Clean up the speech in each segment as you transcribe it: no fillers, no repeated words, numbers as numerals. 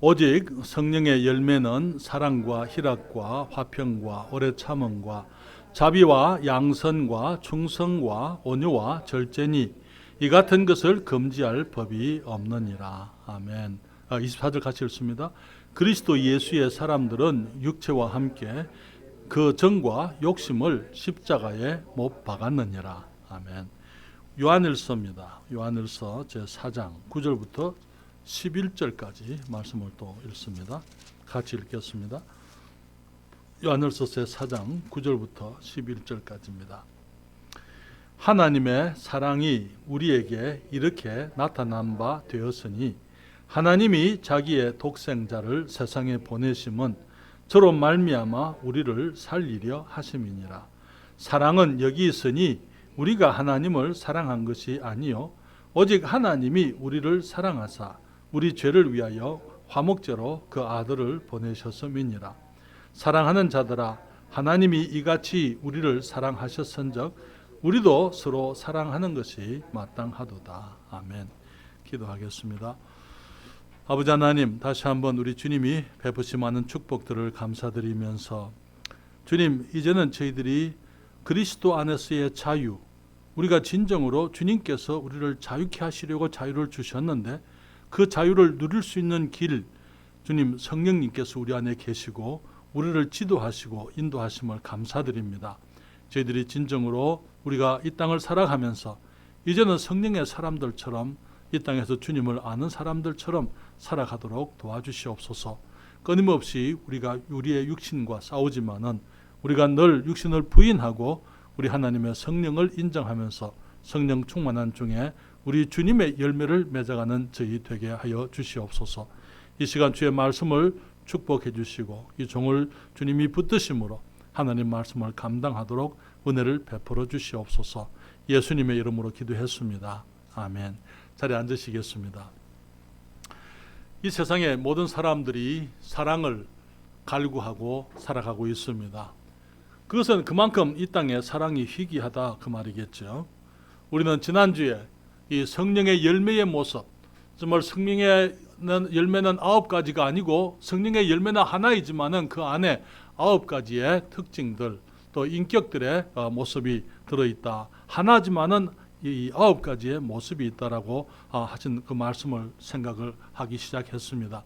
오직 성령의 열매는 사랑과 희락과 화평과 오래 참음과 자비와 양선과 충성과 온유와 절제니 이 같은 것을 금지할 법이 없느니라. 아멘. 24절 같이 읽습니다. 그리스도 예수의 사람들은 육체와 함께 그 정과 욕심을 십자가에 못 박았느니라. 아멘. 요한일서입니다. 요한일서 제4장 9절부터 11절까지 말씀을 또 읽습니다. 같이 읽겠습니다. 요한일서 제4장 9절부터 11절까지입니다. 하나님의 사랑이 우리에게 이렇게 나타난 바 되었으니 하나님이 자기의 독생자를 세상에 보내심은 저로 말미암아 우리를 살리려 하심이니라. 사랑은 여기 있으니 우리가 하나님을 사랑한 것이 아니요 오직 하나님이 우리를 사랑하사 우리 죄를 위하여 화목제로 그 아들을 보내셨음이니라. 사랑하는 자들아, 하나님이 이같이 우리를 사랑하셨은즉 우리도 서로 사랑하는 것이 마땅하도다. 아멘. 기도하겠습니다. 아버지 하나님, 다시 한번 우리 주님이 베푸시 많은 축복들을 감사드리면서 주님, 이제는 저희들이 그리스도 안에서의 자유, 우리가 진정으로 주님께서 우리를 자유케 하시려고 자유를 주셨는데 그 자유를 누릴 수 있는 길, 주님 성령님께서 우리 안에 계시고 우리를 지도하시고 인도하심을 감사드립니다. 저희들이 진정으로 우리가 이 땅을 살아가면서 이제는 성령의 사람들처럼 이 땅에서 주님을 아는 사람들처럼 살아가도록 도와주시옵소서. 끊임없이 우리가 우리의 육신과 싸우지만은 우리가 늘 육신을 부인하고 우리 하나님의 성령을 인정하면서 성령 충만한 중에 우리 주님의 열매를 맺어가는 저희 되게 하여 주시옵소서. 이 시간 주의 말씀을 축복해 주시고 이 종을 주님이 붙드심으로 하나님 말씀을 감당하도록 은혜를 베풀어 주시옵소서. 예수님의 이름으로 기도했습니다. 아멘. 자리에 앉으시겠습니다. 이 세상의 모든 사람들이 사랑을 갈구하고 살아가고 있습니다. 그것은 그만큼 이 땅에 사랑이 희귀하다 그 말이겠죠. 우리는 지난주에 이 성령의 열매의 모습, 정말 성령의 열매는 9가지가 아니고 성령의 열매는 하나이지만은 그 안에 9가지의 특징들 또 인격들의 모습이 들어있다. 하나지만은 이 9가지의 모습이 있다라고 하신 그 말씀을 생각을 하기 시작했습니다.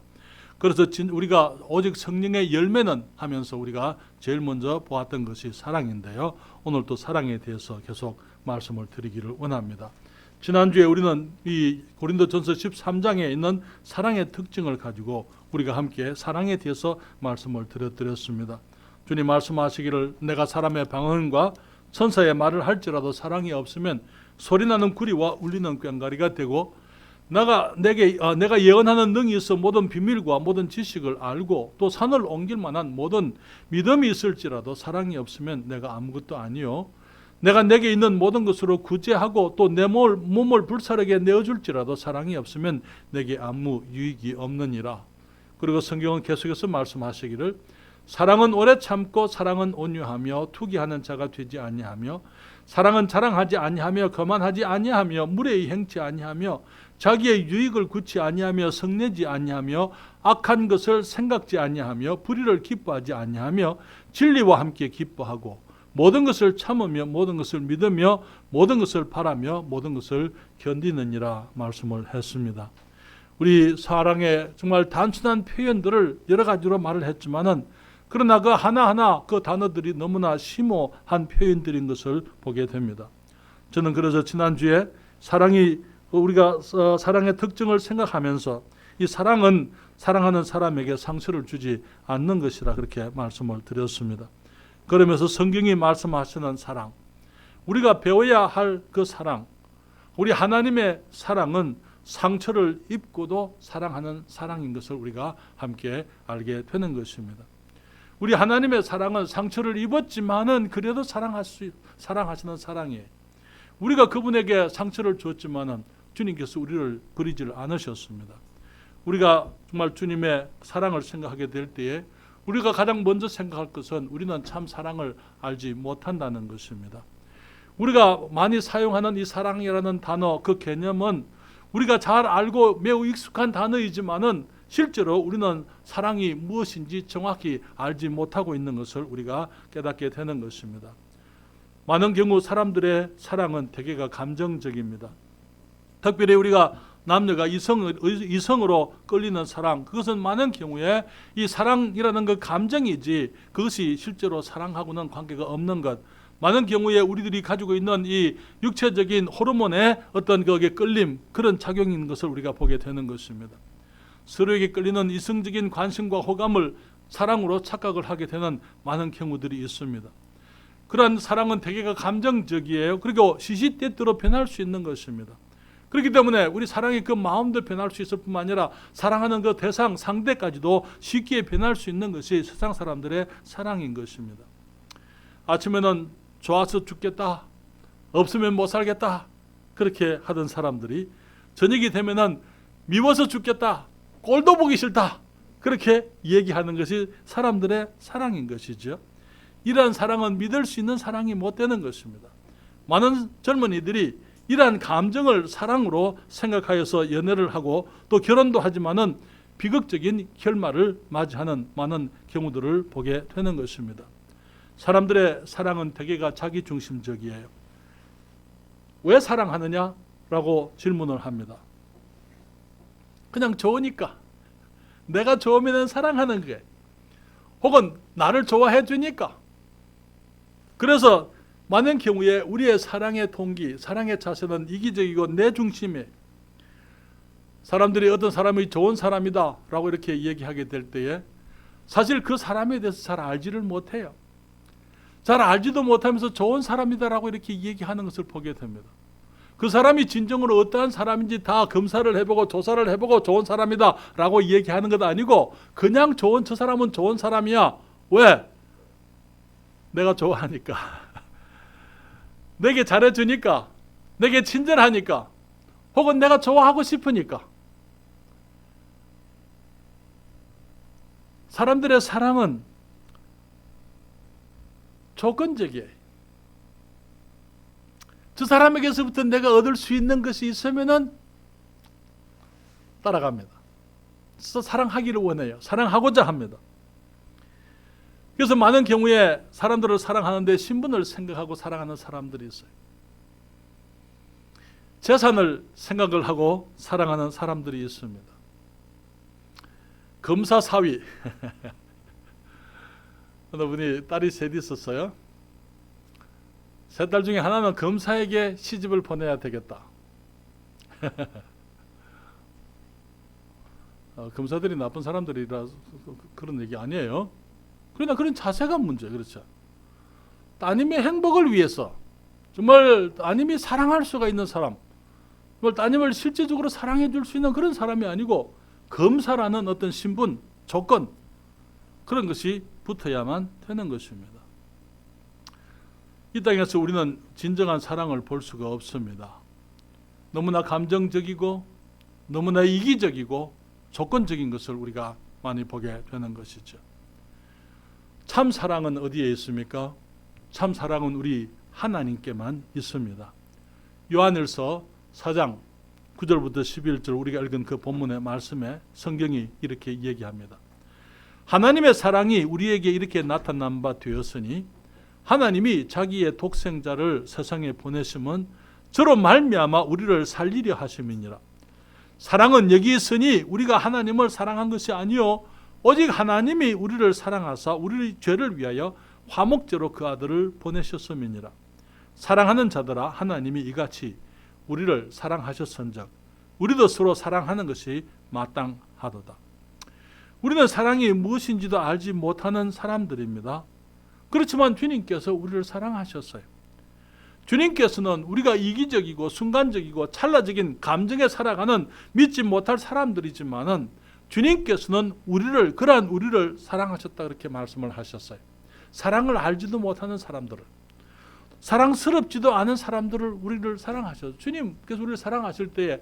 그래서 우리가 오직 성령의 열매는 하면서 우리가 제일 먼저 보았던 것이 사랑인데요. 오늘 또 사랑에 대해서 계속 말씀을 드리기를 원합니다. 지난주에 우리는 이 고린도전서 13장에 있는 사랑의 특징을 가지고 우리가 함께 사랑에 대해서 말씀을 드렸습니다. 주님 말씀하시기를 내가 사람의 방언과 천사의 말을 할지라도 사랑이 없으면 소리나는 구리와 울리는 꽹과리가 되고 내가 예언하는 능이 있어 모든 비밀과 모든 지식을 알고 또 산을 옮길 만한 모든 믿음이 있을지라도 사랑이 없으면 내가 아무것도 아니요 내가 내게 있는 모든 것으로 구제하고 또 내 몸을 불사르게 내어줄지라도 사랑이 없으면 내게 아무 유익이 없느니라. 그리고 성경은 계속해서 말씀하시기를 사랑은 오래 참고 사랑은 온유하며 투기하는 자가 되지 아니하며 사랑은 자랑하지 아니하며 거만하지 아니하며 무례히 행치 아니하며 자기의 유익을 굳지 아니하며 성내지 아니하며 악한 것을 생각지 아니하며 불의를 기뻐하지 아니하며 진리와 함께 기뻐하고 모든 것을 참으며 모든 것을 믿으며 모든 것을 바라며 모든 것을 견디느니라 말씀을 했습니다. 우리 사랑의 정말 단순한 표현들을 여러 가지로 말을 했지만은 그러나 그 하나하나 그 단어들이 너무나 심오한 표현들인 것을 보게 됩니다. 저는 그래서 지난주에 우리가 사랑의 특징을 생각하면서 이 사랑은 사랑하는 사람에게 상처를 주지 않는 것이라 그렇게 말씀을 드렸습니다. 그러면서 성경이 말씀하시는 사랑, 우리가 배워야 할 그 사랑, 우리 하나님의 사랑은 상처를 입고도 사랑하는 사랑인 것을 우리가 함께 알게 되는 것입니다. 우리 하나님의 사랑은 상처를 입었지만은 그래도 사랑하시는 사랑이에요. 우리가 그분에게 상처를 줬지만은 주님께서 우리를 버리지를 않으셨습니다. 우리가 정말 주님의 사랑을 생각하게 될 때에 우리가 가장 먼저 생각할 것은 우리는 참 사랑을 알지 못한다는 것입니다. 우리가 많이 사용하는 이 사랑이라는 단어, 그 개념은 우리가 잘 알고 매우 익숙한 단어이지만은 실제로 우리는 사랑이 무엇인지 정확히 알지 못하고 있는 것을 우리가 깨닫게 되는 것입니다. 많은 경우 사람들의 사랑은 대개가 감정적입니다. 특별히 우리가 남녀가 이성으로 끌리는 사랑, 그것은 많은 경우에 이 사랑이라는 그 감정이지 그것이 실제로 사랑하고는 관계가 없는 것, 많은 경우에 우리들이 가지고 있는 이 육체적인 호르몬의 어떤 거기에 끌림, 그런 작용인 것을 우리가 보게 되는 것입니다. 서로에게 끌리는 이성적인 관심과 호감을 사랑으로 착각을 하게 되는 많은 경우들이 있습니다. 그러한 사랑은 대개가 감정적이에요. 그리고 시시때때로 변할 수 있는 것입니다. 그렇기 때문에 우리 사랑의 그 마음도 변할 수 있을 뿐만 아니라 사랑하는 그 대상, 상대까지도 쉽게 변할 수 있는 것이 세상 사람들의 사랑인 것입니다. 아침에는 좋아서 죽겠다, 없으면 못 살겠다, 그렇게 하던 사람들이 저녁이 되면은 미워서 죽겠다, 꼴도 보기 싫다, 그렇게 얘기하는 것이 사람들의 사랑인 것이죠. 이러한 사랑은 믿을 수 있는 사랑이 못 되는 것입니다. 많은 젊은이들이 이러한 감정을 사랑으로 생각하여서 연애를 하고 또 결혼도 하지만은 비극적인 결말을 맞이하는 많은 경우들을 보게 되는 것입니다. 사람들의 사랑은 대개가 자기중심적이에요. 왜 사랑하느냐라고 질문을 합니다. 그냥 좋으니까, 내가 좋으면 사랑하는 게, 혹은 나를 좋아해 주니까. 그래서 많은 경우에 우리의 사랑의 동기, 사랑의 자세는 이기적이고 내 중심에, 사람들이 어떤 사람이 좋은 사람이다 라고 이렇게 얘기하게 될 때에 사실 그 사람에 대해서 잘 알지를 못해요. 잘 알지도 못하면서 좋은 사람이다 라고 이렇게 얘기하는 것을 보게 됩니다. 그 사람이 진정으로 어떠한 사람인지 다 검사를 해보고 조사를 해보고 좋은 사람이다 라고 얘기하는 것 아니고 그냥 좋은, 저 사람은 좋은 사람이야. 왜? 내가 좋아하니까, 내게 잘해주니까, 내게 친절하니까, 혹은 내가 좋아하고 싶으니까. 사람들의 사랑은 조건적이에요. 저 사람에게서부터 내가 얻을 수 있는 것이 있으면은 따라갑니다. 그래서 사랑하기를 원해요. 사랑하고자 합니다. 그래서 많은 경우에 사람들을 사랑하는데 신분을 생각하고 사랑하는 사람들이 있어요. 재산을 생각을 하고 사랑하는 사람들이 있습니다. 검사 사위. 어느 분이 딸이 셋 있었어요. 세 딸 중에 하나는 검사에게 시집을 보내야 되겠다. 검사들이 나쁜 사람들이라 그런 얘기 아니에요. 그러나 그런 자세가 문제예요. 그렇죠. 따님의 행복을 위해서 정말 따님이 사랑할 수가 있는 사람, 정말 따님을 실제적으로 사랑해 줄 수 있는 그런 사람이 아니고 검사라는 어떤 신분, 조건, 그런 것이 붙어야만 되는 것입니다. 이 땅에서 우리는 진정한 사랑을 볼 수가 없습니다. 너무나 감정적이고 너무나 이기적이고 조건적인 것을 우리가 많이 보게 되는 것이죠. 참 사랑은 어디에 있습니까? 참 사랑은 우리 하나님께만 있습니다. 요한일서 4장 9절부터 11절 우리가 읽은 그 본문의 말씀에 성경이 이렇게 얘기합니다. 하나님의 사랑이 우리에게 이렇게 나타난 바 되었으니 하나님이 자기의 독생자를 세상에 보내심은 저로 말미암아 우리를 살리려 하심이니라. 사랑은 여기 있으니 우리가 하나님을 사랑한 것이 아니요 오직 하나님이 우리를 사랑하사 우리의 죄를 위하여 화목제로 그 아들을 보내셨음이니라. 사랑하는 자들아 하나님이 이같이 우리를 사랑하셨은즉 우리도 서로 사랑하는 것이 마땅하도다. 우리는 사랑이 무엇인지도 알지 못하는 사람들입니다. 그렇지만 주님께서 우리를 사랑하셨어요. 주님께서는 우리가 이기적이고 순간적이고 찰나적인 감정에 살아가는 믿지 못할 사람들이지만은 주님께서는 우리를, 그러한 우리를 사랑하셨다 그렇게 말씀을 하셨어요. 사랑을 알지도 못하는 사람들을, 사랑스럽지도 않은 사람들을 우리를 사랑하셔서 주님께서 우리를 사랑하실 때에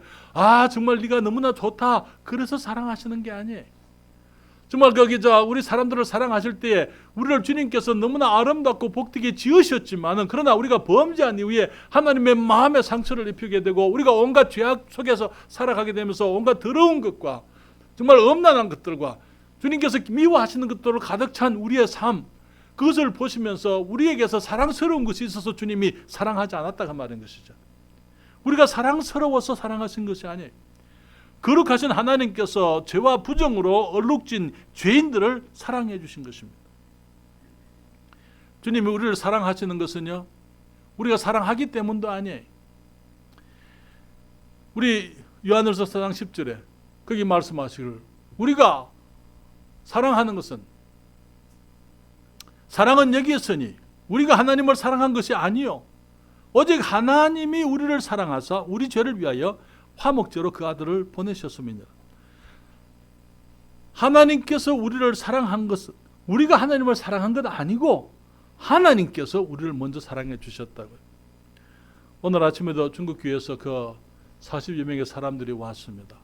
정말 네가 너무나 좋다 그래서 사랑하시는 게 아니에요. 정말 우리 사람들을 사랑하실 때에 우리를 주님께서 너무나 아름답고 복되게 지으셨지만은 그러나 우리가 범죄한 이후에 하나님의 마음에 상처를 입히게 되고 우리가 온갖 죄악 속에서 살아가게 되면서 온갖 더러운 것과 정말 엄난한 것들과 주님께서 미워하시는 것들로 가득 찬 우리의 삶, 그것을 보시면서 우리에게서 사랑스러운 것이 있어서 주님이 사랑하지 않았다고 말인 것이죠. 우리가 사랑스러워서 사랑하신 것이 아니에요. 거룩하신 하나님께서 죄와 부정으로 얼룩진 죄인들을 사랑해 주신 것입니다. 주님이 우리를 사랑하시는 것은요, 우리가 사랑하기 때문도 아니에요. 우리 요한일서 4장 10절에 거기 말씀하시기를, 우리가 사랑하는 것은, 사랑은 여기 있으니 우리가 하나님을 사랑한 것이 아니요 오직 하나님이 우리를 사랑하사 우리 죄를 위하여 화목제로 그 아들을 보내셨음이니라. 하나님께서 우리를 사랑한 것은 우리가 하나님을 사랑한 것 아니고 하나님께서 우리를 먼저 사랑해 주셨다고요. 오늘 아침에도 중국교회에서 그 40여 명의 사람들이 왔습니다.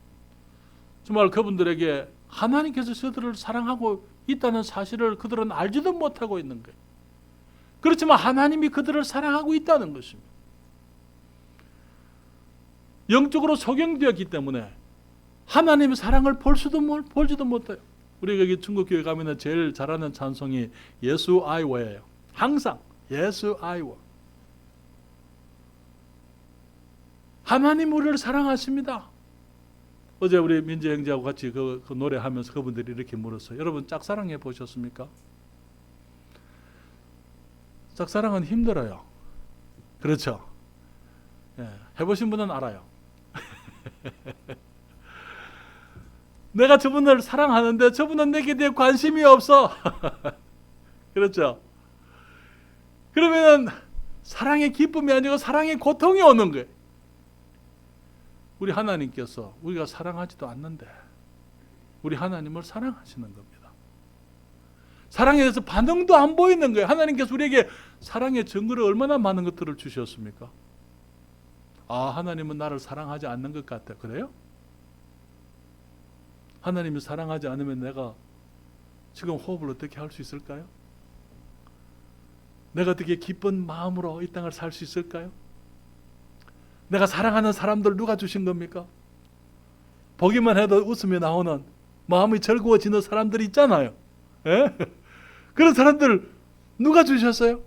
정말 그분들에게 하나님께서 저들을 사랑하고 있다는 사실을 그들은 알지도 못하고 있는 거예요. 그렇지만 하나님이 그들을 사랑하고 있다는 것입니다. 영적으로 소경되었기 때문에 하나님의 사랑을 볼지도 못해요. 우리가 여기 중국교회 가면 제일 잘하는 찬송이 예수 아이워예요. 항상 예수 아이워. 하나님 우리를 사랑하십니다. 어제 우리 민재 형제하고 같이 그 노래하면서 그분들이 이렇게 물었어요. 여러분 짝사랑해 보셨습니까? 짝사랑은 힘들어요. 그렇죠? 예, 해보신 분은 알아요. 내가 저분을 사랑하는데 저분은 내게 대해 관심이 없어. 그렇죠? 그러면 사랑의 기쁨이 아니고 사랑의 고통이 오는 거예요. 우리 하나님께서 우리가 사랑하지도 않는데 우리 하나님을 사랑하시는 겁니다. 사랑에 대해서 반응도 안 보이는 거예요. 하나님께서 우리에게 사랑의 증거를 얼마나 많은 것들을 주셨습니까? 아, 하나님은 나를 사랑하지 않는 것 같아. 그래요? 하나님이 사랑하지 않으면 내가 지금 호흡을 어떻게 할 수 있을까요? 내가 어떻게 기쁜 마음으로 이 땅을 살 수 있을까요? 내가 사랑하는 사람들 누가 주신 겁니까? 보기만 해도 웃음이 나오는, 마음이 즐거워지는 사람들이 있잖아요. 예? 그런 사람들 누가 주셨어요?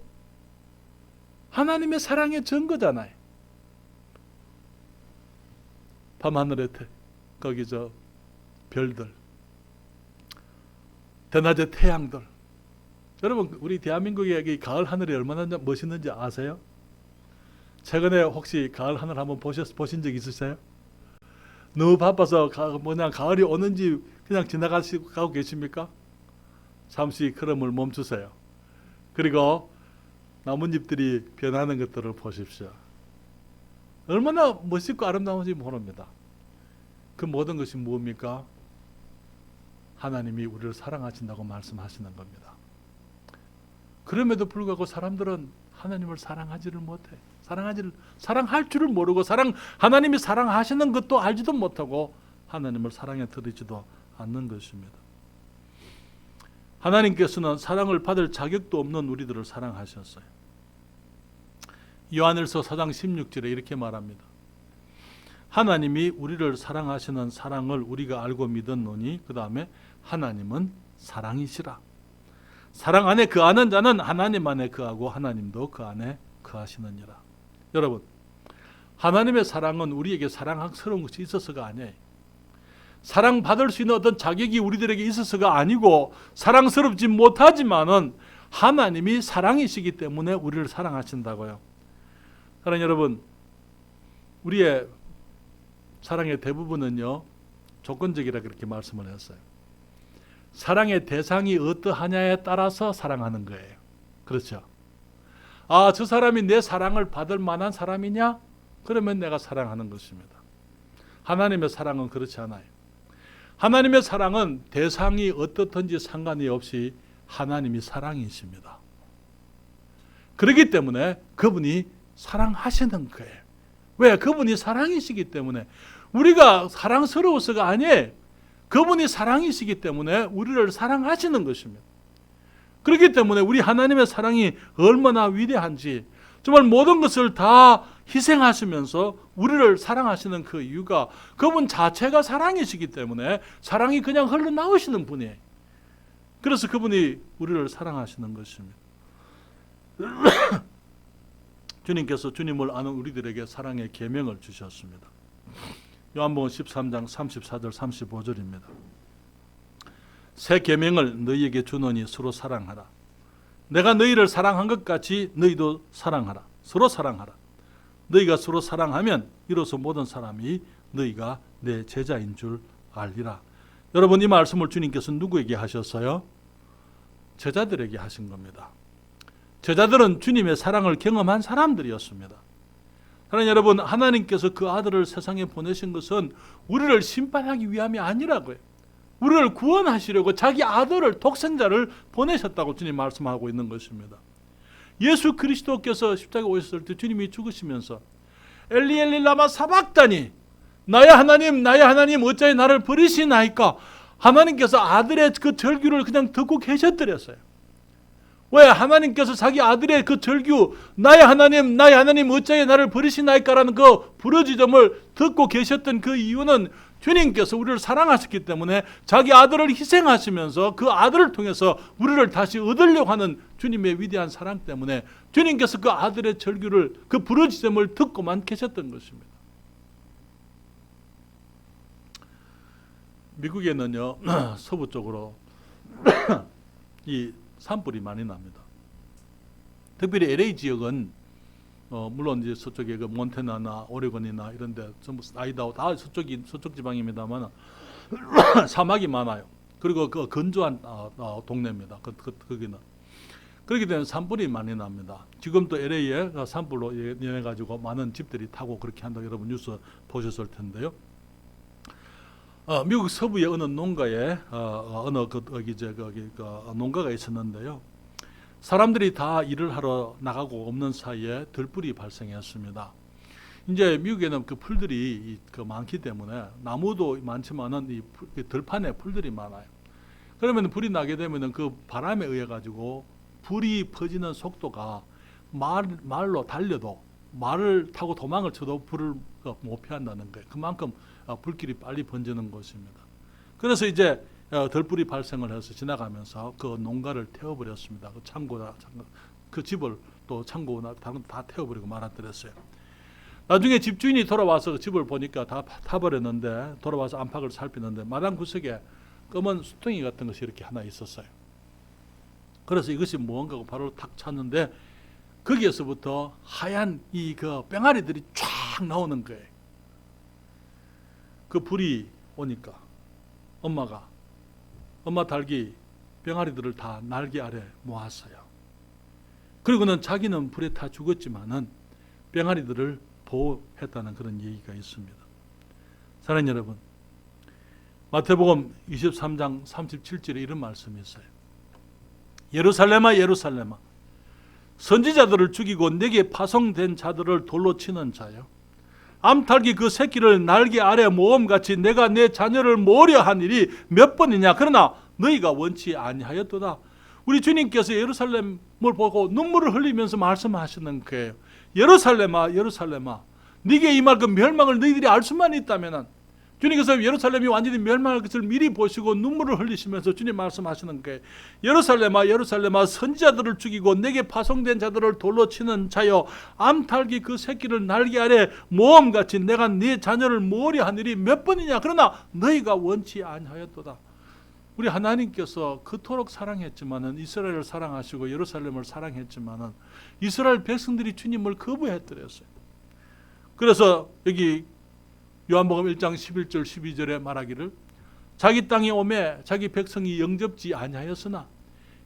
하나님의 사랑의 증거잖아요. 밤하늘에 거기 저 별들, 대낮에 태양들. 여러분 우리 대한민국의 가을 하늘이 얼마나 멋있는지 아세요? 최근에 혹시 가을 하늘 한번 보신 적 있으세요? 너무 바빠서 가을이 오는지 그냥 지나가고 계십니까? 잠시 걸음을 멈추세요. 그리고 나뭇잎들이 변하는 것들을 보십시오. 얼마나 멋있고 아름다운지 모릅니다. 그 모든 것이 무엇입니까? 하나님이 우리를 사랑하신다고 말씀하시는 겁니다. 그럼에도 불구하고 사람들은 하나님을 사랑하지를 못해. 사랑할 줄을 모르고 하나님이 사랑하시는 것도 알지도 못하고 하나님을 사랑에 들이지도 않는 것입니다. 하나님께서는 사랑을 받을 자격도 없는 우리들을 사랑하셨어요. 요한일서 4장 16절에 이렇게 말합니다. 하나님이 우리를 사랑하시는 사랑을 우리가 알고 믿었노니 그 다음에 하나님은 사랑이시라. 사랑 안에 거하는 자는 하나님 안에 거하고 하나님도 그 안에 거하시느니라. 여러분, 하나님의 사랑은 우리에게 사랑스러운 것이 있어서가 아니에요. 사랑받을 수 있는 어떤 자격이 우리들에게 있어서가 아니고 사랑스럽지 못하지만은 하나님이 사랑이시기 때문에 우리를 사랑하신다고요. 그러나 여러분, 우리의 사랑의 대부분은요 조건적이라 그렇게 말씀을 했어요. 사랑의 대상이 어떠하냐에 따라서 사랑하는 거예요. 그렇죠? 아, 저 사람이 내 사랑을 받을 만한 사람이냐? 그러면 내가 사랑하는 것입니다. 하나님의 사랑은 그렇지 않아요. 하나님의 사랑은 대상이 어떻든지 상관이 없이 하나님이 사랑이십니다. 그렇기 때문에 그분이 사랑하시는 거예요. 왜? 그분이 사랑이시기 때문에. 우리가 사랑스러워서가 아니에요. 그분이 사랑이시기 때문에 우리를 사랑하시는 것입니다. 그렇기 때문에 우리 하나님의 사랑이 얼마나 위대한지, 정말 모든 것을 다 희생하시면서 우리를 사랑하시는 그 이유가 그분 자체가 사랑이시기 때문에 사랑이 그냥 흘러나오시는 분이에요. 그래서 그분이 우리를 사랑하시는 것입니다. 주님께서 주님을 아는 우리들에게 사랑의 계명을 주셨습니다. 요한복음 13장 34절 35절입니다. 새 계명을 너희에게 주노니 서로 사랑하라. 내가 너희를 사랑한 것 같이 너희도 사랑하라. 서로 사랑하라. 너희가 서로 사랑하면 이로써 모든 사람이 너희가 내 제자인 줄 알리라. 여러분, 이 말씀을 주님께서 누구에게 하셨어요? 제자들에게 하신 겁니다. 제자들은 주님의 사랑을 경험한 사람들이었습니다. 사랑하는 여러분, 하나님께서 그 아들을 세상에 보내신 것은 우리를 심판하기 위함이 아니라고요. 우리를 구원하시려고 자기 아들을, 독생자를 보내셨다고 주님 말씀하고 있는 것입니다. 예수 그리스도께서 십자가에 오셨을 때 주님이 죽으시면서 엘리 엘리 라마 사박다니, 나의 하나님 어찌하여 나를 버리시나이까, 하나님께서 아들의 그 절규를 그냥 듣고 계셨더랬어요. 왜? 하나님께서 자기 아들의 그 절규, 나의 하나님 어찌하여 나를 버리시나이까라는 그 부르짖음을 듣고 계셨던 그 이유는 주님께서 우리를 사랑하셨기 때문에 자기 아들을 희생하시면서 그 아들을 통해서 우리를 다시 얻으려고 하는 주님의 위대한 사랑 때문에 주님께서 그 아들의 절규를, 그 부르짖음을 듣고만 계셨던 것입니다. 미국에는요, 서부 쪽으로 이 산불이 많이 납니다. 특별히 LA 지역은 물론 이제 서쪽에 그 몬태나나 오레곤이나 이런데 전부 아이다호 다 서쪽 지방입니다만 사막이 많아요. 그리고 그 건조한 동네입니다. 거기는 그렇게 되면 산불이 많이 납니다. 지금 또 LA에 산불로 인해 가지고 많은 집들이 타고 그렇게 한다고 여러분 뉴스 보셨을 텐데요. 미국 서부의 어느 농가에 농가가 있었는데요. 사람들이 다 일을 하러 나가고 없는 사이에 들불이 발생했습니다. 이제 미국에는 그 풀들이 많기 때문에 나무도 많지만은 이 들판에 풀들이 많아요. 그러면 불이 나게 되면은 그 바람에 의해 가지고 불이 퍼지는 속도가 말로 달려도, 말을 타고 도망을 쳐도 불을 못 피한다는 거예요. 그만큼 불길이 빨리 번지는 것입니다. 그래서 이제 들불이 발생을 해서 지나가면서 그 농가를 태워버렸습니다. 그 창고나 그 집을 또 창고나 다 태워버리고 말아들였어요. 나중에 집주인이 돌아와서 그 집을 보니까 다 타버렸는데, 돌아와서 안팎을 살피는데 마당 구석에 검은 수통이 같은 것이 이렇게 하나 있었어요. 그래서 이것이 무언가고 바로 탁 찾는데 거기에서부터 하얀 그 뺑아리들이 쫙 나오는 거예요. 그 불이 오니까 엄마 닭이 병아리들을 다 날개 아래 모았어요. 그리고는 자기는 불에 타 죽었지만은 병아리들을 보호했다는 그런 얘기가 있습니다. 사랑하는 여러분, 마태복음 23장 37절에 이런 말씀이 있어요. 예루살렘아 예루살렘아, 선지자들을 죽이고 내게 파송된 자들을 돌로 치는 자여, 암탉이 그 새끼를 날개 아래 모음같이 내가 내 자녀를 모으려 한 일이 몇 번이냐. 그러나 너희가 원치 아니하였도다. 우리 주님께서 예루살렘을 보고 눈물을 흘리면서 말씀하시는 거예요. 예루살렘아 예루살렘아, 네게 임할 그 멸망을 너희들이 알 수만 있다면, 주님께서 예루살렘이 완전히 멸망할 것을 미리 보시고 눈물을 흘리시면서 주님 말씀하시는 거예요. 예루살렘아 예루살렘아, 선지자들을 죽이고 내게 파송된 자들을 돌로 치는 자여, 암탉이 그 새끼를 날개 아래 모험같이 내가 네 자녀를 모으려 한 일이 몇 번이냐. 그러나 너희가 원치 아니하였도다. 우리 하나님께서 그토록 사랑했지만은, 이스라엘을 사랑하시고 예루살렘을 사랑했지만은 이스라엘 백성들이 주님을 거부했더랬어요. 그래서 여기 요한복음 1장 11절 12절에 말하기를, 자기 땅에 오매 자기 백성이 영접지 아니하였으나,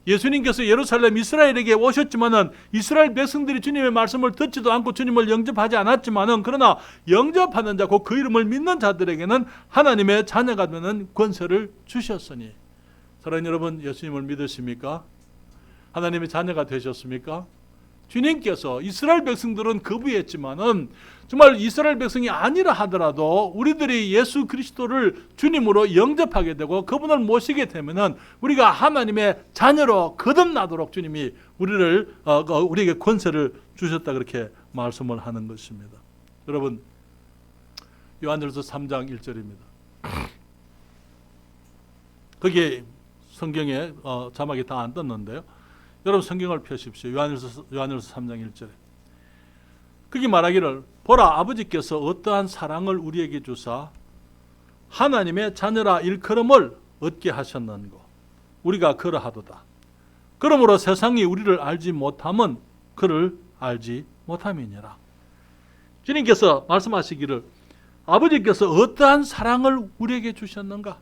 예수님께서 예루살렘 이스라엘에게 오셨지만은 이스라엘 백성들이 주님의 말씀을 듣지도 않고 주님을 영접하지 않았지만은, 그러나 영접하는 자, 곧 그 이름을 믿는 자들에게는 하나님의 자녀가 되는 권세를 주셨으니. 사랑하는 여러분, 예수님을 믿으십니까? 하나님의 자녀가 되셨습니까? 주님께서, 이스라엘 백성들은 거부했지만은 정말 이스라엘 백성이 아니라 하더라도 우리들이 예수 그리스도를 주님으로 영접하게 되고 그분을 모시게 되면은 우리가 하나님의 자녀로 거듭나도록 주님이 우리에게 권세를 주셨다, 그렇게 말씀을 하는 것입니다. 여러분, 요한일서 3장 1절입니다. 거기에 성경에 자막이 다 안 떴는데요. 여러분 성경을 펴십시오. 요한일서 3장 1절에 거기 말하기를 보라 아버지께서 어떠한 사랑을 우리에게 주사 하나님의 자녀라 일컬음을 얻게 하셨는고 우리가 그러하도다. 그러므로 세상이 우리를 알지 못함은 그를 알지 못함이니라. 주님께서 말씀하시기를 아버지께서 어떠한 사랑을 우리에게 주셨는가?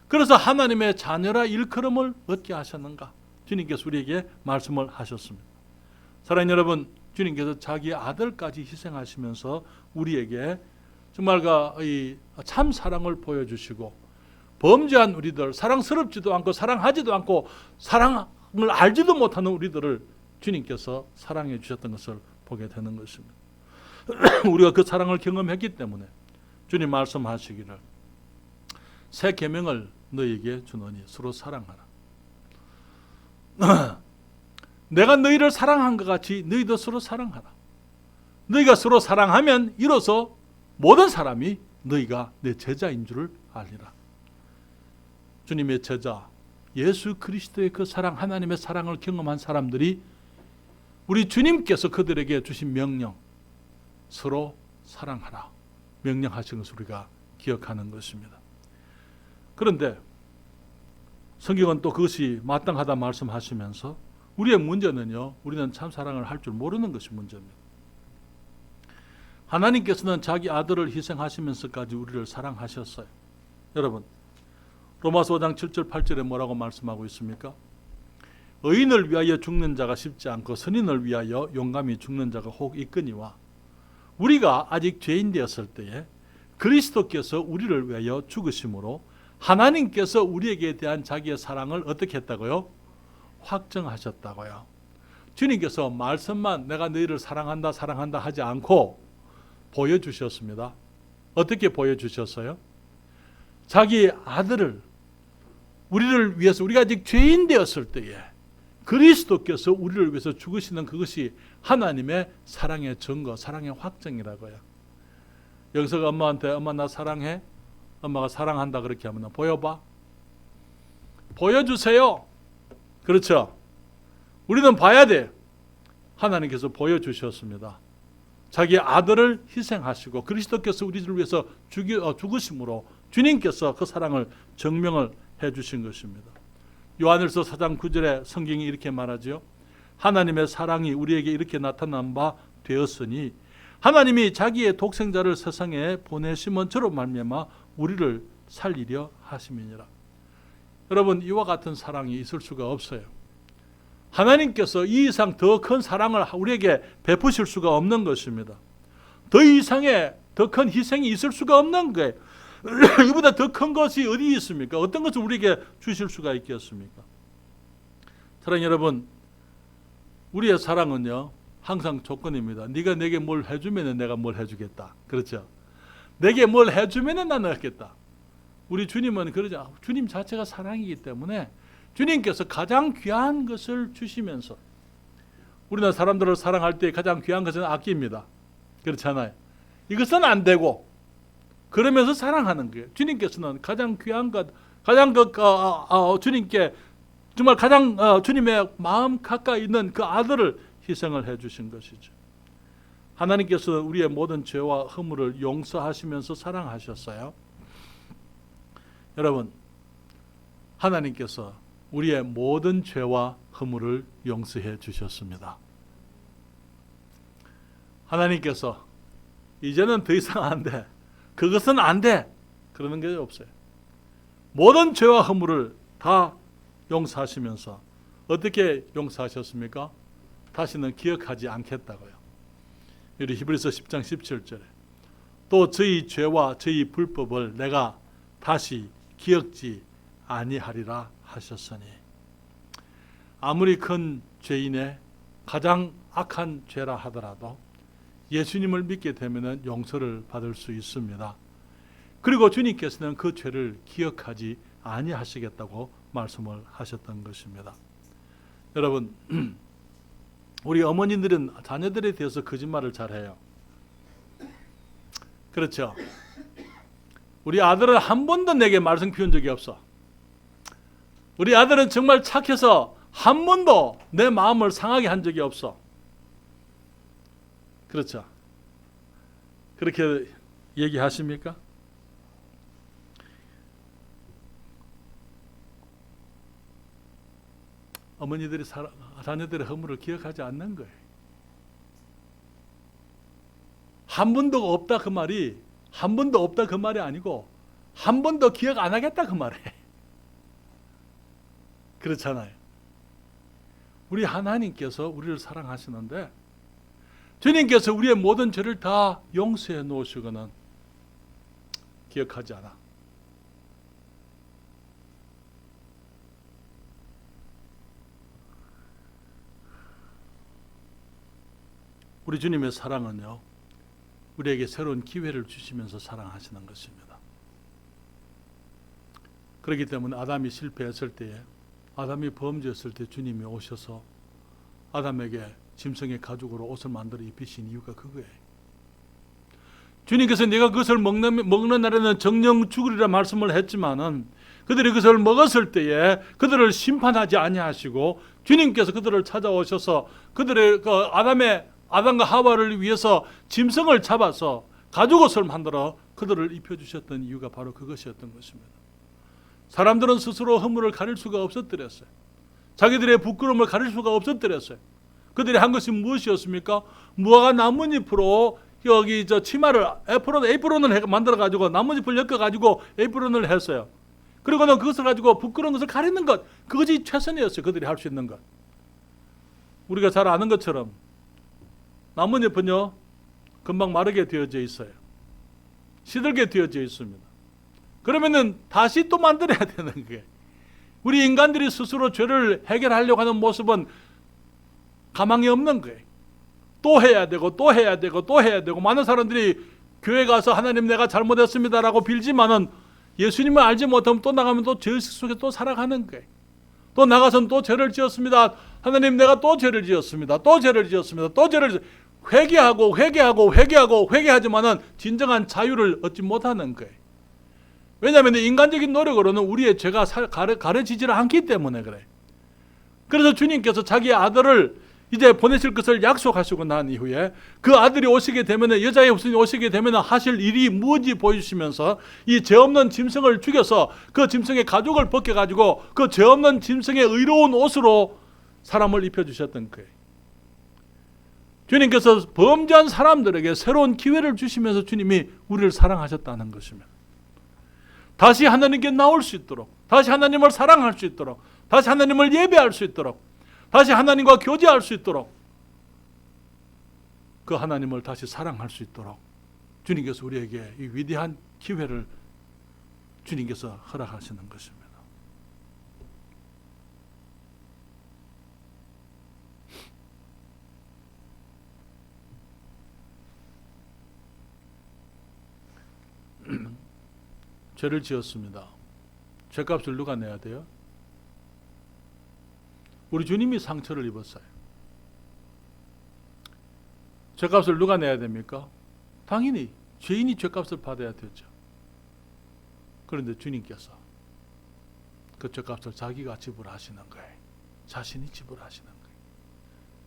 그래서 하나님의 자녀라 일컬음을 얻게 하셨는가? 주님께서 우리에게 말씀을 하셨습니다. 사랑하는 여러분, 주님께서 자기 아들까지 희생하시면서 우리에게 정말 참 사랑을 보여주시고 범죄한 우리들, 사랑스럽지도 않고 사랑하지도 않고 사랑을 알지도 못하는 우리들을 주님께서 사랑해 주셨던 것을 보게 되는 것입니다. 우리가 그 사랑을 경험했기 때문에 주님 말씀하시기를 새 계명을 너희에게 주노니 서로 사랑하라. 내가 너희를 사랑한 것 같이 너희도 서로 사랑하라. 너희가 서로 사랑하면 이로써 모든 사람이 너희가 내 제자인 줄을 알리라. 주님의 제자 예수 그리스도의 그 사랑, 하나님의 사랑을 경험한 사람들이 우리 주님께서 그들에게 주신 명령, 서로 사랑하라 명령하신 것을 우리가 기억하는 것입니다. 그런데 성경은 또 그것이 마땅하다 말씀하시면서 우리의 문제는요, 우리는 참 사랑을 할 줄 모르는 것이 문제입니다. 하나님께서는 자기 아들을 희생하시면서까지 우리를 사랑하셨어요. 여러분, 로마서 5장 7절 8절에 뭐라고 말씀하고 있습니까? 의인을 위하여 죽는 자가 쉽지 않고 선인을 위하여 용감히 죽는 자가 혹 있거니와 우리가 아직 죄인 되었을 때에 그리스도께서 우리를 위하여 죽으심으로 하나님께서 우리에게 대한 자기의 사랑을 어떻게 했다고요? 확정하셨다고요. 주님께서 말씀만 내가 너희를 사랑한다 사랑한다 하지 않고 보여주셨습니다. 어떻게 보여주셨어요? 자기 아들을 우리를 위해서, 우리가 아직 죄인 되었을 때에 그리스도께서 우리를 위해서 죽으시는 그것이 하나님의 사랑의 증거, 사랑의 확정이라고요. 영서가 엄마한테 엄마 나 사랑해? 엄마가 사랑한다 그렇게 하면 보여봐. 보여주세요. 그렇죠? 우리는 봐야 돼. 하나님께서 보여주셨습니다. 자기 아들을 희생하시고 그리스도께서 우리를 위해서 죽으심으로 주님께서 그 사랑을 증명을 해주신 것입니다. 요한일서 4장 9절에 성경이 이렇게 말하죠. 하나님의 사랑이 우리에게 이렇게 나타난 바 되었으니 하나님이 자기의 독생자를 세상에 보내심은 저로 말미암아 우리를 살리려 하심이니라. 여러분, 이와 같은 사랑이 있을 수가 없어요. 하나님께서 이 이상 더 큰 사랑을 우리에게 베푸실 수가 없는 것입니다. 더 이상의 더 큰 희생이 있을 수가 없는 거예요. 이보다 더 큰 것이 어디 있습니까? 어떤 것을 우리에게 주실 수가 있겠습니까? 사랑하는 여러분, 우리의 사랑은요 항상 조건입니다. 네가 내게 뭘 해주면 내가 뭘 해주겠다. 그렇죠? 내게 뭘 해주면 나는 하겠다. 우리 주님은 그러죠. 주님 자체가 사랑이기 때문에 주님께서 가장 귀한 것을 주시면서, 우리는 사람들을 사랑할 때 가장 귀한 것은 아낍니다. 그렇잖아요. 이것은 안 되고 그러면서 사랑하는 거예요. 주님께서는 가장 귀한 것, 가장 주님께 정말 가장 주님의 마음 가까이 있는 그 아들을 희생을 해주신 것이죠. 하나님께서 우리의 모든 죄와 허물을 용서하시면서 사랑하셨어요. 여러분, 하나님께서 우리의 모든 죄와 허물을 용서해 주셨습니다. 하나님께서 이제는 더 이상 안 돼, 그것은 안 돼, 그러는 게 없어요. 모든 죄와 허물을 다 용서하시면서 어떻게 용서하셨습니까? 다시는 기억하지 않겠다고요. 우리 히브리서 10장 17절에 또 저희 죄와 저희 불법을 내가 다시 기억지 아니하리라 하셨으니, 아무리 큰 죄인의 가장 악한 죄라 하더라도 예수님을 믿게 되면 용서를 받을 수 있습니다. 그리고 주님께서는 그 죄를 기억하지 아니하시겠다고 말씀을 하셨던 것입니다. 여러분, 우리 어머니들은 자녀들에 대해서 거짓말을 잘해요. 그렇죠? 우리 아들은 한 번도 내게 말썽 피운 적이 없어. 우리 아들은 정말 착해서 한 번도 내 마음을 상하게 한 적이 없어. 그렇죠? 그렇게 얘기하십니까? 어머니들이 자녀들의 허물을 기억하지 않는 거예요. 한 번도 없다 그 말이 한 번도 없다 그 말이 아니고 한 번도 기억 안 하겠다 그 말이에요. 그렇잖아요. 우리 하나님께서 우리를 사랑하시는데 주님께서 우리의 모든 죄를 다 용서해 놓으시고는 기억하지 않아. 우리 주님의 사랑은요, 우리에게 새로운 기회를 주시면서 사랑하시는 것입니다. 그렇기 때문에 아담이 실패했을 때에, 아담이 범죄했을 때 주님이 오셔서 아담에게 짐승의 가죽으로 옷을 만들어 입히신 이유가 그거예요. 주님께서 내가 그것을 먹는 날에는 정령 죽으리라 말씀을 했지만은 그들이 그것을 먹었을 때에 그들을 심판하지 아니하시고 주님께서 그들을 찾아오셔서 그들의 아담과 하와를 위해서 짐승을 잡아서 가죽옷을 만들어 그들을 입혀주셨던 이유가 바로 그것이었던 것입니다. 사람들은 스스로 허물을 가릴 수가 없었더랬어요. 자기들의 부끄러움을 가릴 수가 없었더랬어요. 그들이 한 것이 무엇이었습니까? 무화과 나뭇잎으로 여기 치마를 에프론을 만들어 가지고 나뭇잎을 엮어 가지고 에프론을 했어요. 그리고는 그것을 가지고 부끄러운 것을 가리는 것, 그것이 최선이었어요. 그들이 할 수 있는 것. 우리가 잘 아는 것처럼 나뭇잎은요 금방 마르게 되어져 있어요. 시들게 되어져 있습니다. 그러면은 다시 또 만들어야 되는 거예요. 우리 인간들이 스스로 죄를 해결하려고 하는 모습은 가망이 없는 거예요. 또 해야 되고 또 해야 되고 또 해야 되고, 많은 사람들이 교회 가서 하나님 내가 잘못했습니다라고 빌지만은 예수님을 알지 못하면 또 나가면 또 죄의식 속에 또 살아가는 거예요. 또 나가서는 또 죄를 지었습니다. 하나님 내가 또 죄를 지었습니다. 또 죄를 지었습니다. 또 죄를 회개하지만은 진정한 자유를 얻지 못하는 거예요. 왜냐하면 인간적인 노력으로는 우리의 죄가 가려지지를 않기 때문에 그래. 그래서 주님께서 자기 아들을 이제 보내실 것을 약속하시고 난 이후에 그 아들이 오시게 되면, 여자의 후손이 오시게 되면 하실 일이 무엇인지 보여주시면서 이 죄 없는 짐승을 죽여서 그 짐승의 가죽을 벗겨가지고 그 죄 없는 짐승의 의로운 옷으로 사람을 입혀주셨던 거예요. 주님께서 범죄한 사람들에게 새로운 기회를 주시면서 주님이 우리를 사랑하셨다는 것입니다. 다시 하나님께 나올 수 있도록, 다시 하나님을 사랑할 수 있도록, 다시 하나님을 예배할 수 있도록, 다시 하나님과 교제할 수 있도록, 그 하나님을 다시 사랑할 수 있도록 주님께서 우리에게 이 위대한 기회를 주님께서 허락하시는 것입니다. 죄를 지었습니다. 죄값을 누가 내야 돼요? 우리 주님이 상처를 입었어요. 죄값을 누가 내야 됩니까? 당연히 죄인이 죄값을 받아야 되죠. 그런데 주님께서 그 죄값을 자기가 지불하시는 거예요. 자신이 지불하시는 거예요.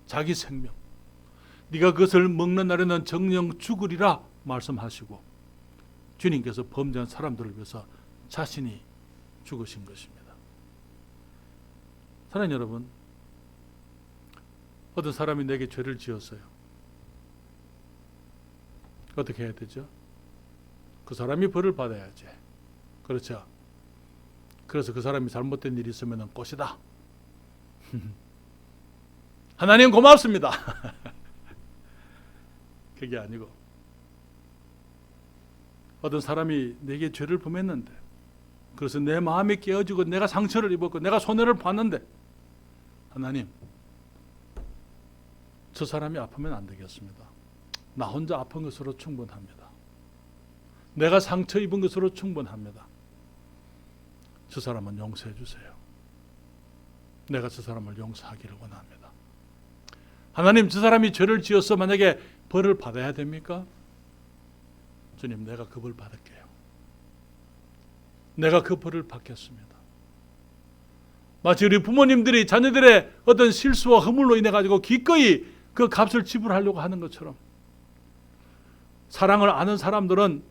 자기 생명. 네가 그것을 먹는 날에는 정령 죽으리라 말씀하시고 주님께서 범죄한 사람들을 위해서 자신이 죽으신 것입니다. 사랑하는 여러분, 어떤 사람이 내게 죄를 지었어요. 어떻게 해야 되죠? 그 사람이 벌을 받아야지. 그렇죠? 그래서 그 사람이 잘못된 일이 있으면 꽃이다. 하나님 고맙습니다. 그게 아니고, 어떤 사람이 내게 죄를 범했는데, 그래서 내 마음이 깨어지고 내가 상처를 입었고 내가 손해를 봤는데, 하나님, 저 사람이 아프면 안 되겠습니다. 나 혼자 아픈 것으로 충분합니다. 내가 상처 입은 것으로 충분합니다. 저 사람은 용서해 주세요. 내가 저 사람을 용서하기를 원합니다. 하나님, 저 사람이 죄를 지어서 만약에 벌을 받아야 됩니까? 주님, 내가 그 벌 받을게요. 내가 그 벌을 받겠습니다. 마치 우리 부모님들이 자녀들의 어떤 실수와 허물로 인해 가지고 기꺼이 그 값을 지불하려고 하는 것처럼, 사랑을 아는 사람들은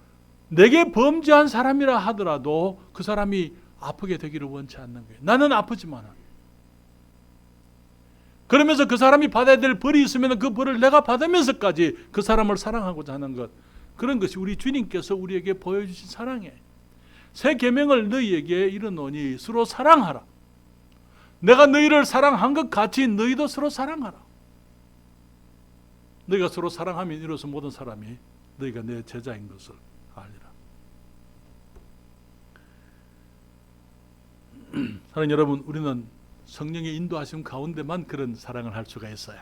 내게 범죄한 사람이라 하더라도 그 사람이 아프게 되기를 원치 않는 거예요. 나는 아프지만, 그러면서 그 사람이 받아야 될 벌이 있으면 그 벌을 내가 받으면서까지 그 사람을 사랑하고자 하는 것, 그런 것이 우리 주님께서 우리에게 보여주신 사랑이에요. 새 계명을 너희에게 이르노니 서로 사랑하라. 내가 너희를 사랑한 것 같이 너희도 서로 사랑하라. 너희가 서로 사랑하면 이로써 모든 사람이 너희가 내 제자인 것을 알리라. 사랑하는 여러분, 우리는 성령의 인도하심 가운데만 그런 사랑을 할 수가 있어요.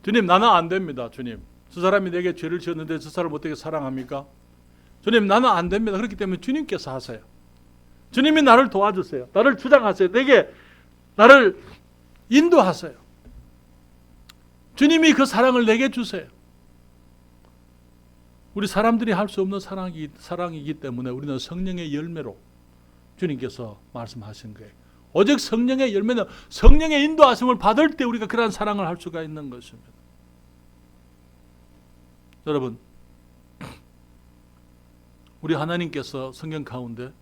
주님, 나는 안 됩니다. 주님, 저 사람이 내게 죄를 지었는데 저 사람을 어떻게 사랑합니까? 주님, 나는 안 됩니다. 그렇기 때문에 주님께서 하세요. 주님이 나를 도와주세요. 나를 주장하세요. 내게 나를 인도하세요. 주님이 그 사랑을 내게 주세요. 우리 사람들이 할 수 없는 사랑이기 때문에 우리는 성령의 열매로 주님께서 말씀하신 거예요. 오직 성령의 열매는 성령의 인도하심을 받을 때 우리가 그러한 사랑을 할 수가 있는 것입니다. 여러분, 우리 하나님께서 성경 가운데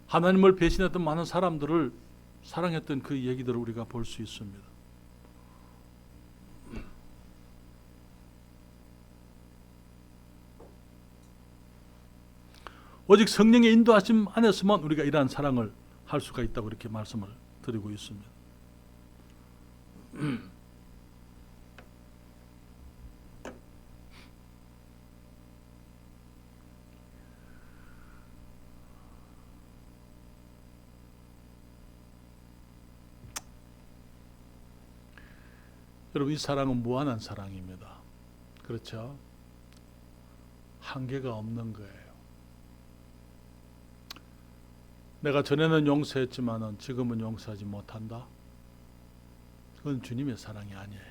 하나님을 배신했던 많은 사람들을 사랑했던 그 얘기들을 우리가 볼 수 있습니다. 오직 성령의 인도하심 안에서만 우리가 이러한 사랑을 할 수가 있다고 이렇게 말씀을 드리고 있습니다. 여러분, 이 사랑은 무한한 사랑입니다. 그렇죠? 한계가 없는 거예요. 내가 전에는 용서했지만 지금은 용서하지 못한다? 그건 주님의 사랑이 아니에요.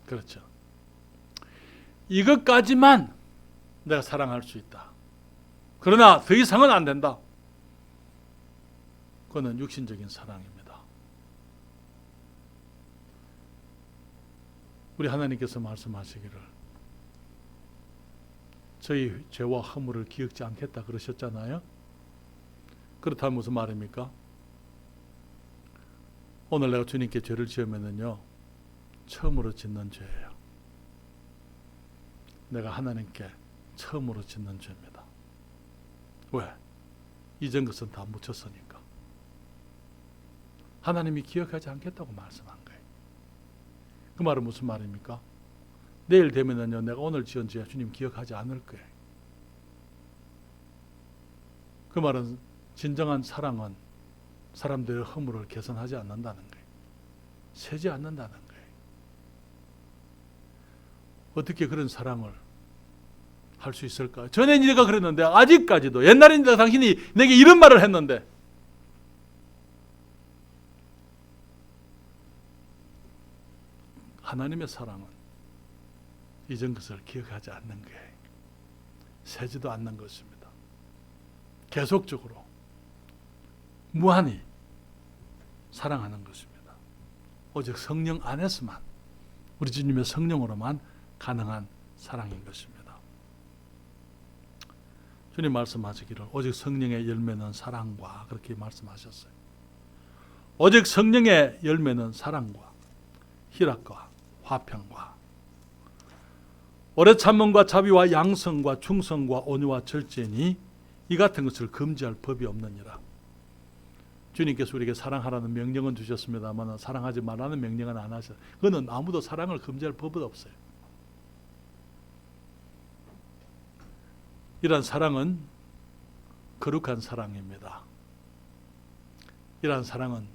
그렇죠? 이것까지만 내가 사랑할 수 있다. 그러나 더 이상은 안 된다. 그거는 육신적인 사랑입니다. 우리 하나님께서 말씀하시기를 저희 죄와 허물을 기억지 않겠다 그러셨잖아요. 그렇다면 무슨 말입니까? 오늘 내가 주님께 죄를 지으면은요, 처음으로 짓는 죄예요. 내가 하나님께 처음으로 짓는 죄입니다. 왜? 이전 것은 다 묻혔으니까. 하나님이 기억하지 않겠다고 말씀한 거예요. 그 말은 무슨 말입니까? 내일 되면은요, 내가 오늘 지은 죄 주님 기억하지 않을 거예요. 그 말은 진정한 사랑은 사람들의 허물을 개선하지 않는다는 거예요. 세지 않는다는 거예요. 어떻게 그런 사랑을 할 수 있을까? 전에 네가 그랬는데 아직까지도, 옛날에 당신이 내게 이런 말을 했는데, 하나님의 사랑은 이전 것을 기억하지 않는 게 세지도 않는 것입니다. 계속적으로 무한히 사랑하는 것입니다. 오직 성령 안에서만, 우리 주님의 성령으로만 가능한 사랑인 것입니다. 주님 말씀하시기를 오직 성령의 열매는 사랑과, 그렇게 말씀하셨어요. 오직 성령의 열매는 사랑과 희락과 화평과 오래 참음과 자비와 양성과 충성과 온유와 절제니 이 같은 것을 금지할 법이 없느니라. 주님께서 우리에게 사랑하라는 명령은 주셨습니다만 사랑하지 말라는 명령은 안 하셨어요. 그거는 아무도 사랑을 금지할 법은 없어요. 이런 사랑은 거룩한 사랑입니다. 이런 사랑은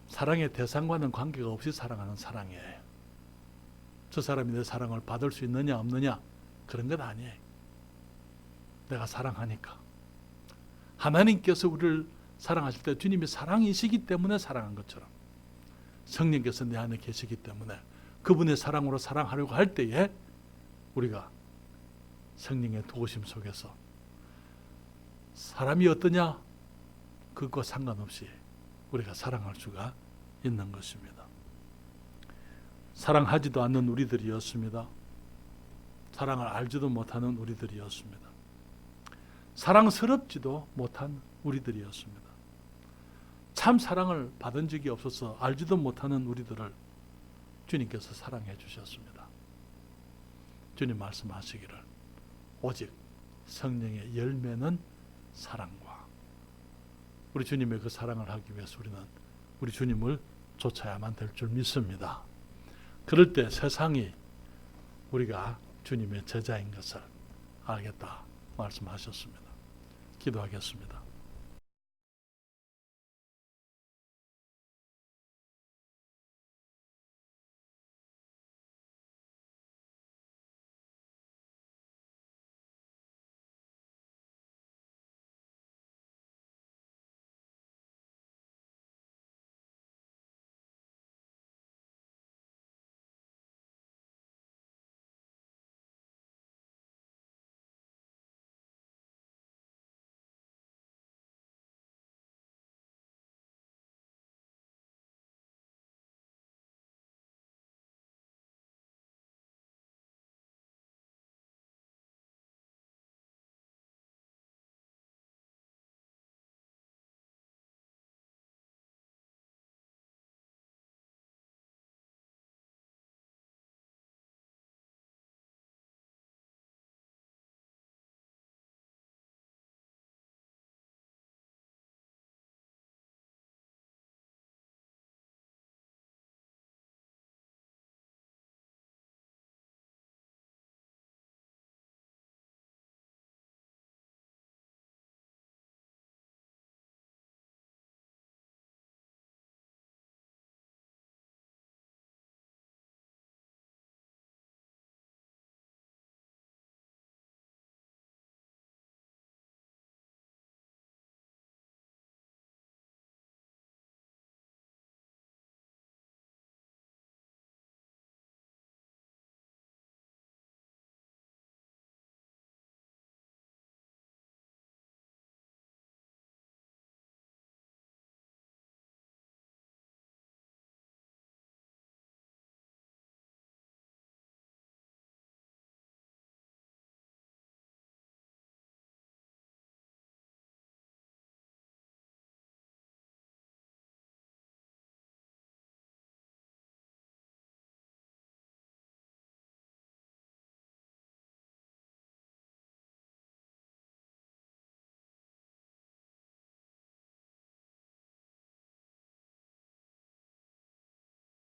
사랑의 대상과는 관계가 없이 사랑하는 사랑이에요. 저 사람이 내 사랑을 받을 수 있느냐 없느냐 그런 건 아니에요. 내가 사랑하니까. 하나님께서 우리를 사랑하실 때 주님이 사랑이시기 때문에 사랑한 것처럼 성령께서 내 안에 계시기 때문에 그분의 사랑으로 사랑하려고 할 때에 우리가 성령의 도우심 속에서 사람이 어떠냐? 그것과 상관없이 우리가 사랑할 수가 있는 것입니다. 사랑하지도 않는 우리들이었습니다. 사랑을 알지도 못하는 우리들이었습니다. 사랑스럽지도 못한 우리들이었습니다. 참 사랑을 받은 적이 없어서 알지도 못하는 우리들을 주님께서 사랑해 주셨습니다. 주님 말씀하시기를 오직 성령의 열매는 사랑과 우리 주님의 그 사랑을 하기 위해서 우리는 우리 주님을 쫓아야만 될 줄 믿습니다. 그럴 때 세상이 우리가 주님의 제자인 것을 알겠다 말씀하셨습니다. 기도하겠습니다.